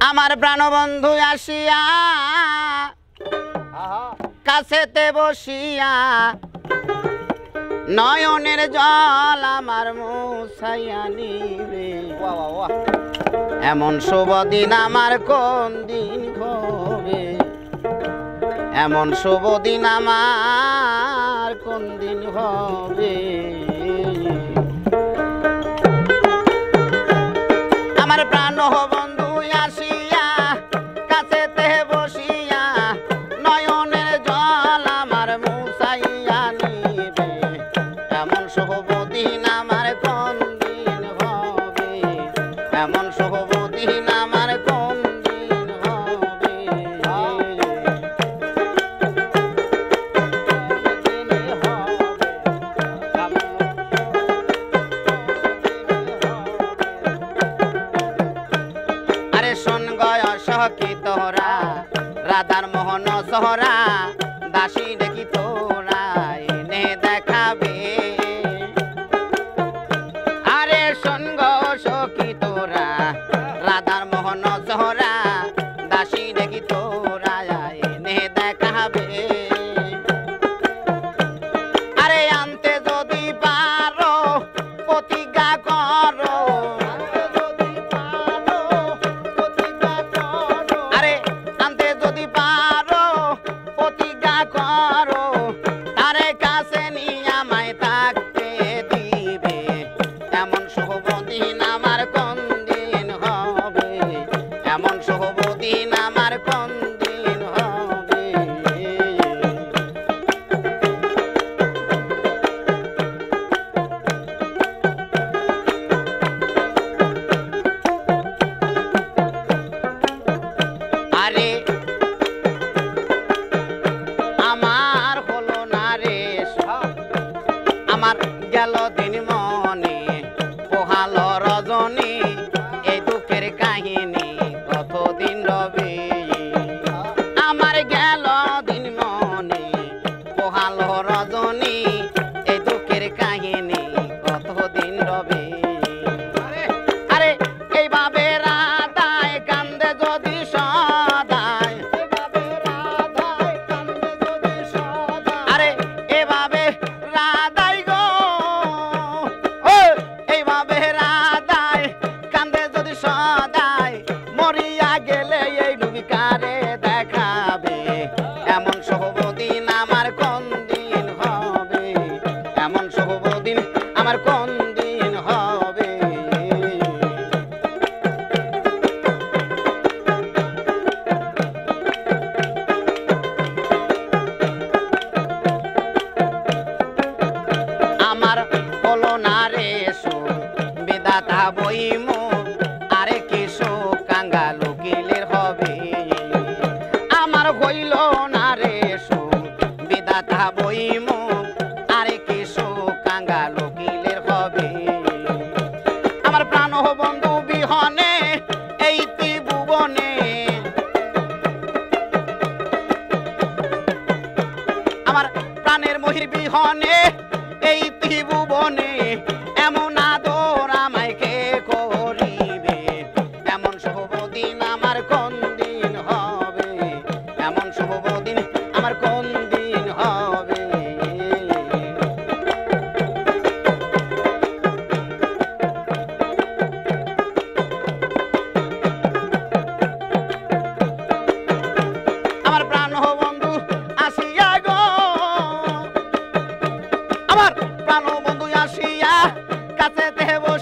আমার প্রাণবন্ধু আসিয়া কাছেতে বসিয়া নয়নের জল আমার মুছাইয়া নিবে। এমন শুভ দিন আমার কোন দিন হবে, এমন শুভ দিন আমার কোন দিন হবে। আমার প্রাণ বন্ধু আসিয়া কাছেতে বসিয়া নয়নের জল আমার মুছাইয়া নিবে। এমন শুভ দিন আমার কোন দিন হবে, এমন শুভ দিন আমার কোন দিন হবে। আরে শোন গয় সখী তোরা রাধার মোহন সহরা দাসী দেখি তোরা এনে দেখাবে। আরে শোন গো সখী তোরা রাধার মোহন সহরা দাসী দেখি তোরা এনে দেখাবে। আরে আনতে যদি পারো প্রতিজ্ঞা করো, আরে আনতে যদি পারো প্রতিজ্ঞা করো, তারে কাছে নিয়ে আমায় থাকতে দিবে। এমন শুভ দিন আমার কোন দিন হবে, এমন শুভ দিন আমার কোন দিন হবে। আরে আমার হলো না রে আমার গেল দিন মনে পোহালো রজনী, এই দুঃখের কাহিনী কতদিন রবে। আমার গেল দিন মনে পোহালো রজনী, এই দুঃখের কাহিনী কতদিন রবে। আরে এইভাবে রাধায় কান্দে যদি সদায়, আরে এভাবে রাধাই গো, ও এইভাবে রাধাই কান্দে যদি সদাই, মরিয়া গেলে এই ডুবিকারে দেখাবে। এমন শুভ দিন আমার কোন দিন হবে, এমন শুভ দিন আমার কোন দিন হবে। আমার হলো না রে সুখ বিধাতা বইমু, আরে কি সুখ কাঙ্গাল উকিলের হবে। আমার হইল না রে সুখ বিধাতা বইমু, আরে কি সুখ কাঙ্গাল উকিলের হবে। আমার প্রাণ বন্ধু বিহনে এই ত্রিভুবনে, আমার প্রাণের মহির বিহনে এই ত্রিভুবনে, এমন আদর আমায় কে করিবে। এমন শুভ দিন আমার কোন দিন হবে, এমন শুভ দিন আমার কোন দিন হবে। আমার প্রাণ বন্ধু আসিয়া গো, আমার প্রাণ বন্ধু আসিয়া কাছেতে বসিয়া